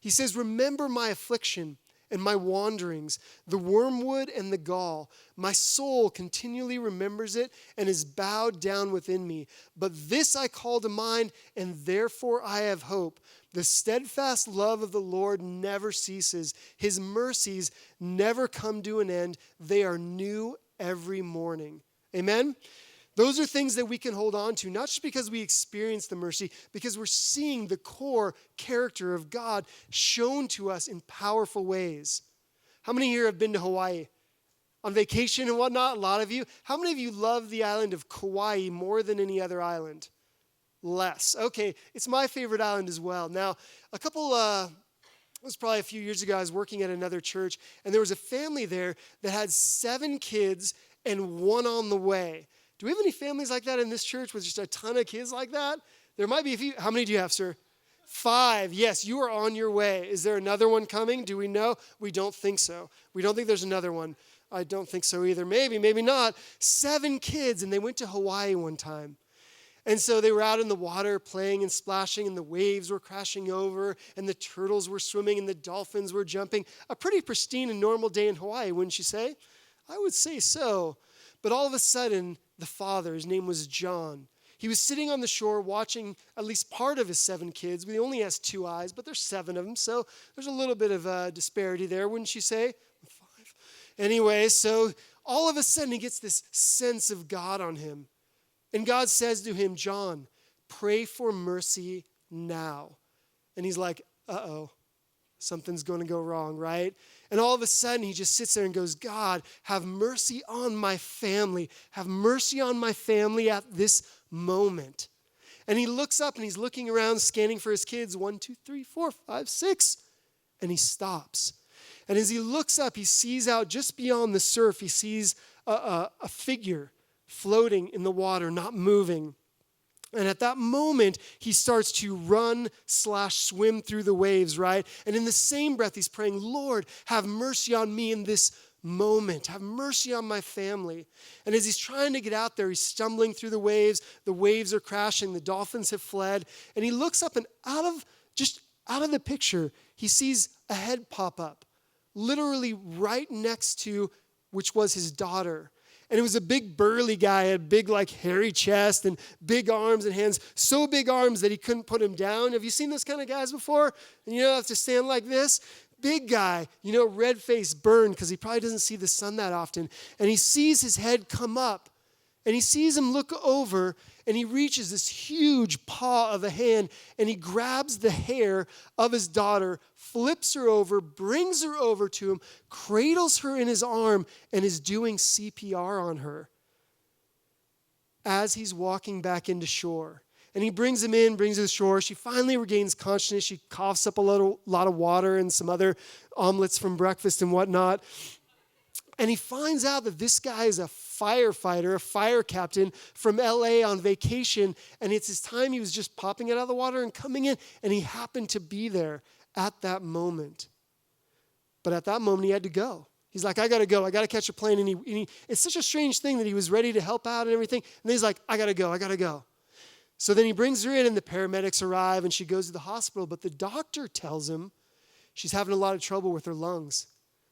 He says, remember my affliction and my wanderings, the wormwood and the gall. My soul continually remembers it and is bowed down within me. But this I call to mind, and therefore I have hope. The steadfast love of the Lord never ceases. His mercies never come to an end. They are new every morning. Amen? Those are things that we can hold on to, not just because we experience the mercy, because we're seeing the core character of God shown to us in powerful ways. How many here have been to Hawaii on vacation and whatnot? A lot of you. How many of you love the island of Kauai more than any other island? Less. Okay, it's my favorite island as well. Now, it was probably a few years ago, I was working at another church, and there was a family there that had 7 kids and 1 on the way. Do we have any families like that in this church with just a ton of kids like that? There might be a few. How many do you have, sir? 5. Yes, you are on your way. Is there another one coming? Do we know? We don't think so. We don't think there's another one. I don't think so either. Maybe, maybe not. 7 kids, and they went to Hawaii one time. And so they were out in the water playing and splashing, and the waves were crashing over, and the turtles were swimming, and the dolphins were jumping. A pretty pristine and normal day in Hawaii, wouldn't you say? I would say so. But all of a sudden, the father, his name was John, he was sitting on the shore watching at least part of his 7 kids. He only has 2 eyes, but there's 7 of them, so there's a little bit of disparity there, wouldn't you say? 5. Anyway, so all of a sudden he gets this sense of God on him. And God says to him, John, pray for mercy now. And he's like, uh-oh, something's going to go wrong, right? And all of a sudden, he just sits there and goes, God, have mercy on my family. Have mercy on my family at this moment. And he looks up and he's looking around, scanning for his kids. 1, 2, 3, 4, 5, 6. And he stops. And as he looks up, he sees out just beyond the surf, he sees a figure floating in the water, not moving. And at that moment, he starts to run/swim through the waves, right? And in the same breath, he's praying, Lord, have mercy on me in this moment. Have mercy on my family. And as he's trying to get out there, he's stumbling through the waves. The waves are crashing. The dolphins have fled. And he looks up, and out of the picture, he sees a head pop up, literally right next to which was his daughter. And it was a big burly guy, had big hairy chest and big arms and hands, so big arms that he couldn't put him down. Have you seen those kind of guys before? And you have to stand like this. Big guy, red face, burned because he probably doesn't see the sun that often. And he sees his head come up, and he sees him look over, and he reaches this huge paw of a hand, and he grabs the hair of his daughter, flips her over, brings her over to him, cradles her in his arm, and is doing CPR on her as he's walking back into shore. And he brings her to the shore. She finally regains consciousness. She coughs up a lot of water and some other omelets from breakfast and whatnot. And he finds out that this guy is a firefighter, a fire captain from LA on vacation. And it's his time. He was just popping out of the water and coming in. And he happened to be there at that moment. But at that moment, he had to go. He's like, I got to go. I got to catch a plane. And it's such a strange thing that he was ready to help out and everything. And then he's like, I got to go. So then he brings her in, and the paramedics arrive, and she goes to the hospital. But the doctor tells him she's having a lot of trouble with her lungs.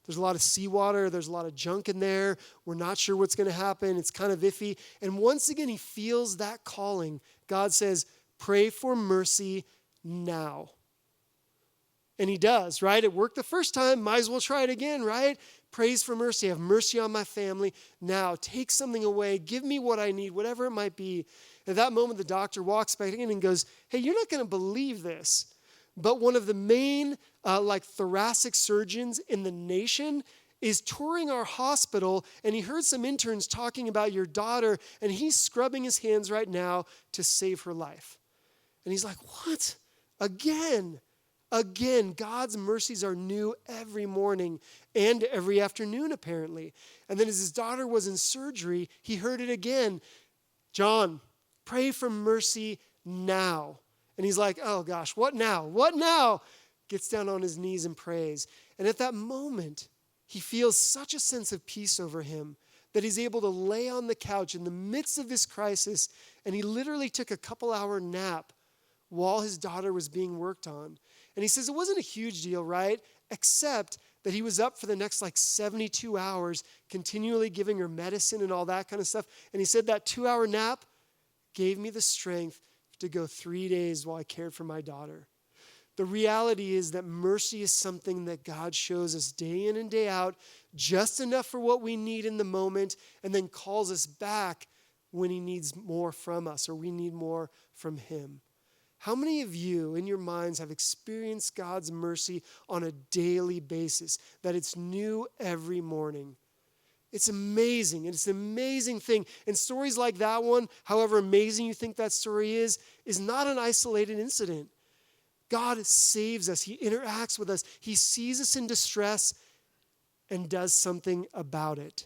There's a lot of seawater. There's a lot of junk in there. We're not sure what's going to happen. It's kind of iffy. And once again, he feels that calling. God says, pray for mercy now. And he does, right? It worked the first time. Might as well try it again, right? Prays for mercy. Have mercy on my family now. Take something away. Give me what I need, whatever it might be. At that moment, the doctor walks back in and goes, hey, you're not going to believe this, but one of the main thoracic surgeons in the nation is touring our hospital, and he heard some interns talking about your daughter, and he's scrubbing his hands right now to save her life. And he's like, what? Again, God's mercies are new every morning and every afternoon, apparently. And then as his daughter was in surgery, he heard it again. John, pray for mercy now. And he's like, oh gosh, what now? What now? Gets down on his knees and prays. And at that moment, he feels such a sense of peace over him that he's able to lay on the couch in the midst of this crisis, and he literally took a couple-hour nap while his daughter was being worked on. And he says it wasn't a huge deal, right? Except that he was up for the next 72 hours, continually giving her medicine and all that kind of stuff. And he said that 2-hour nap gave me the strength to go 3 days while I cared for my daughter. The reality is that mercy is something that God shows us day in and day out, just enough for what we need in the moment, and then calls us back when he needs more from us or we need more from him. How many of you in your minds have experienced God's mercy on a daily basis, that it's new every morning? It's amazing, and it's an amazing thing. And stories like that one, however amazing you think that story is not an isolated incident. God saves us. He interacts with us. He sees us in distress and does something about it.